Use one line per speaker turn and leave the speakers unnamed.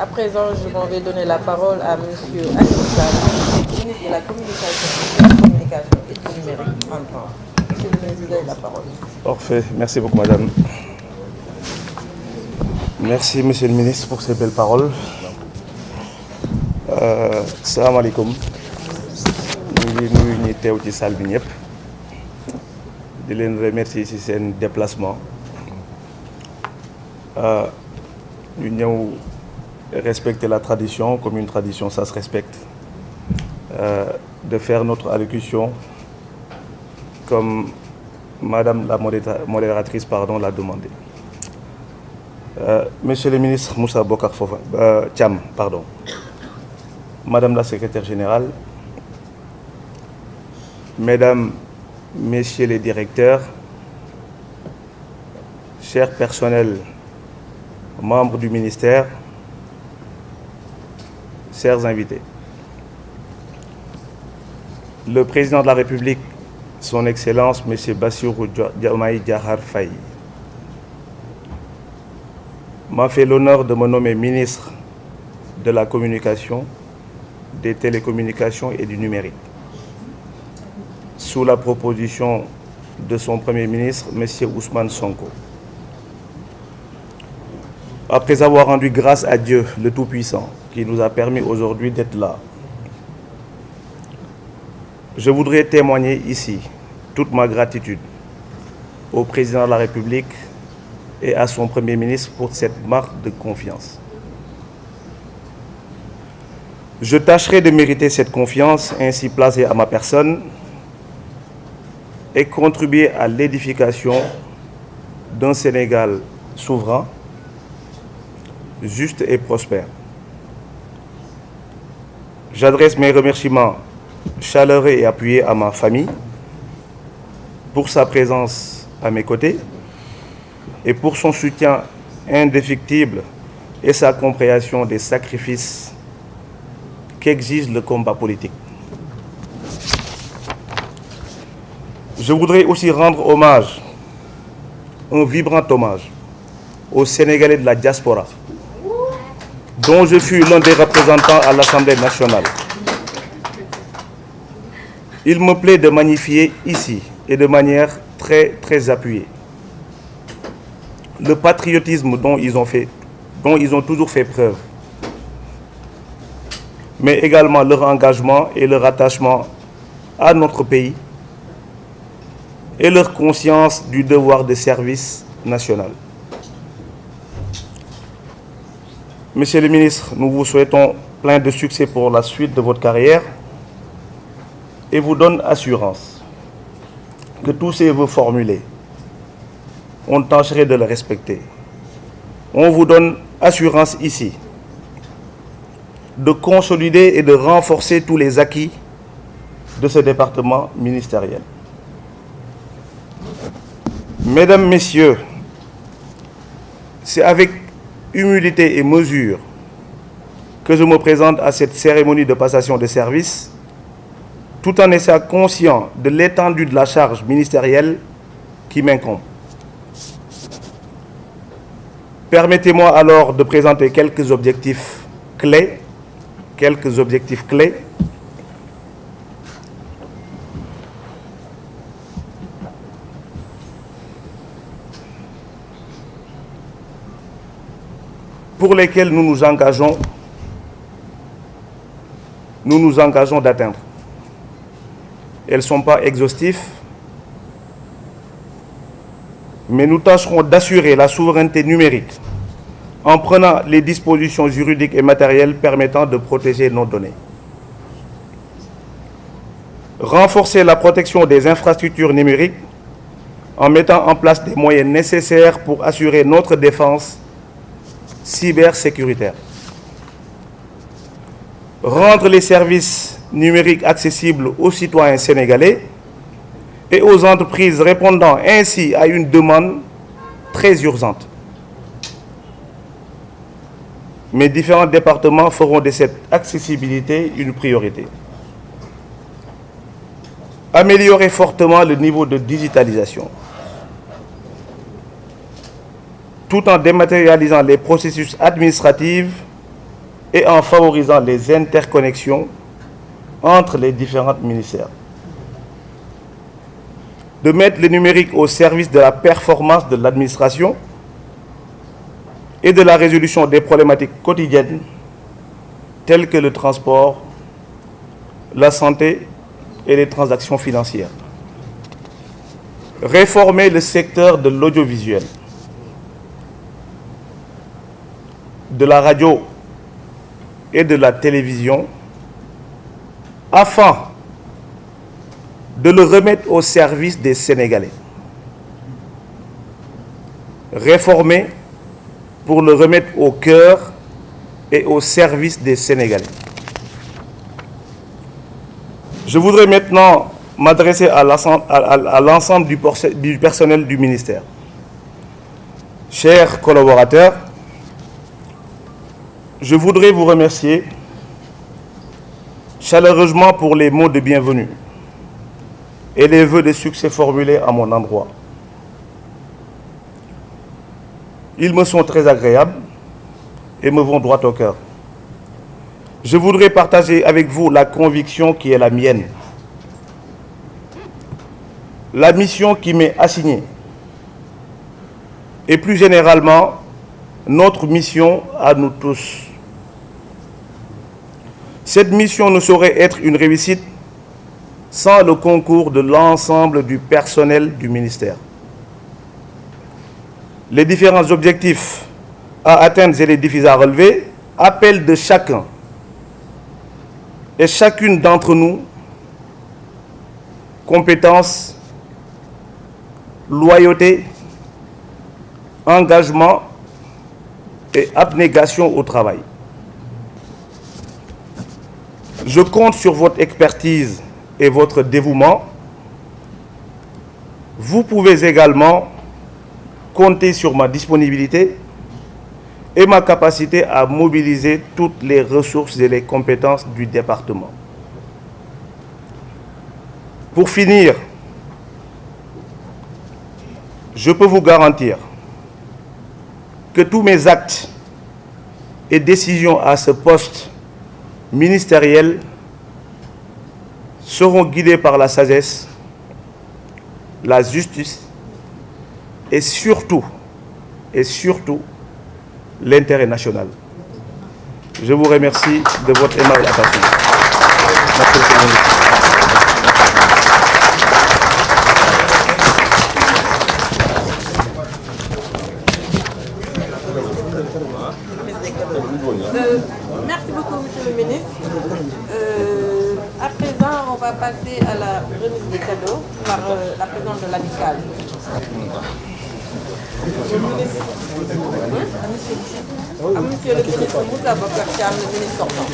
À présent, je m'en vais donner la parole à M. Aliou Sall, ministre de la Communication et du Numérique en temps. Monsieur le ministre, vous avez la parole.
Parfait. Merci beaucoup, madame. Merci, monsieur le ministre, pour ces belles paroles. Salam alaikum. Nous sommes tous ci salle bi ñëpp di leen remercier ci seen déplacement. Ñu ñëw respecter la tradition, comme une tradition, ça se respecte. De faire notre allocution comme Madame la modératrice l'a demandé. Monsieur le ministre Moussa Bokar Thiam, Madame la secrétaire générale, Mesdames, Messieurs les directeurs, chers personnels, membres du ministère, chers invités. Le président de la République, son Excellence, M. Bassirou Diomaye Diakhar Faye, m'a fait l'honneur de me nommer ministre de la Communication, des Télécommunications et du Numérique, sous la proposition de son Premier ministre, M. Ousmane Sonko. Après avoir rendu grâce à Dieu, le Tout-Puissant, qui nous a permis aujourd'hui d'être là, je voudrais témoigner ici toute ma gratitude au président de la République et à son Premier ministre pour cette marque de confiance. Je tâcherai de mériter cette confiance ainsi placée à ma personne et contribuer à l'édification d'un Sénégal souverain, juste et prospère. J'adresse mes remerciements chaleureux et appuyés à ma famille pour sa présence à mes côtés et pour son soutien indéfectible et sa compréhension des sacrifices qu'exige le combat politique. Je voudrais aussi rendre hommage, un vibrant hommage, aux Sénégalais de la diaspora, dont je fus l'un des représentants à l'Assemblée nationale. Il me plaît de magnifier ici, et de manière très appuyée, le patriotisme dont ils ont toujours fait preuve, mais également leur engagement et leur attachement à notre pays et leur conscience du devoir de service national. Monsieur le ministre, nous vous souhaitons plein de succès pour la suite de votre carrière et vous donne assurance que tous ces vœux formulés, on tâcherait de les respecter. On vous donne assurance ici de consolider et de renforcer tous les acquis de ce département ministériel. Mesdames, Messieurs, c'est avec humilité et mesure que je me présente à cette cérémonie de passation de service, tout en étant conscient de l'étendue de la charge ministérielle qui m'incombe. Permettez-moi alors de présenter quelques objectifs clés pour lesquels nous nous engageons d'atteindre. Elles ne sont pas exhaustives, mais nous tâcherons d'assurer la souveraineté numérique en prenant les dispositions juridiques et matérielles permettant de protéger nos données. Renforcer la protection des infrastructures numériques en mettant en place des moyens nécessaires pour assurer notre défense cybersécuritaire. Rendre les services numériques accessibles aux citoyens sénégalais et aux entreprises répondant ainsi à une demande très urgente. Mes différents départements feront de cette accessibilité une priorité. Améliorer fortement le niveau de digitalisation, tout en dématérialisant les processus administratifs et en favorisant les interconnexions entre les différents ministères. De mettre le numérique au service de la performance de l'administration et de la résolution des problématiques quotidiennes telles que le transport, la santé et les transactions financières. Réformer le secteur de l'audiovisuel, de la radio et de la télévision afin de le remettre au service des Sénégalais. Réformer pour le remettre au cœur et au service des Sénégalais. Je voudrais maintenant m'adresser à l'ensemble du personnel du ministère. Chers collaborateurs, je voudrais vous remercier chaleureusement pour les mots de bienvenue et les vœux de succès formulés à mon endroit. Ils me sont très agréables et me vont droit au cœur. Je voudrais partager avec vous la conviction qui est la mienne, la mission qui m'est assignée et plus généralement notre mission à nous tous. Cette mission ne saurait être une réussite sans le concours de l'ensemble du personnel du ministère. Les différents objectifs à atteindre et les défis à relever appellent de chacun et chacune d'entre nous compétence, loyauté, engagement et abnégation au travail. Je compte sur votre expertise et votre dévouement. Vous pouvez également compter sur ma disponibilité et ma capacité à mobiliser toutes les ressources et les compétences du département. Pour finir, je peux vous garantir que tous mes actes et décisions à ce poste ministériel seront guidés par la sagesse, la justice et surtout l'intérêt national. Je vous remercie de votre aimable attention. Merci, Monsieur le ministre.
Merci beaucoup, Monsieur le ministre. À présent, on va passer à la remise des cadeaux par la présidente de l'amicale. Monsieur le ministre, à Monsieur le ministre Moussa Bokar Thiam, le ministre sortant.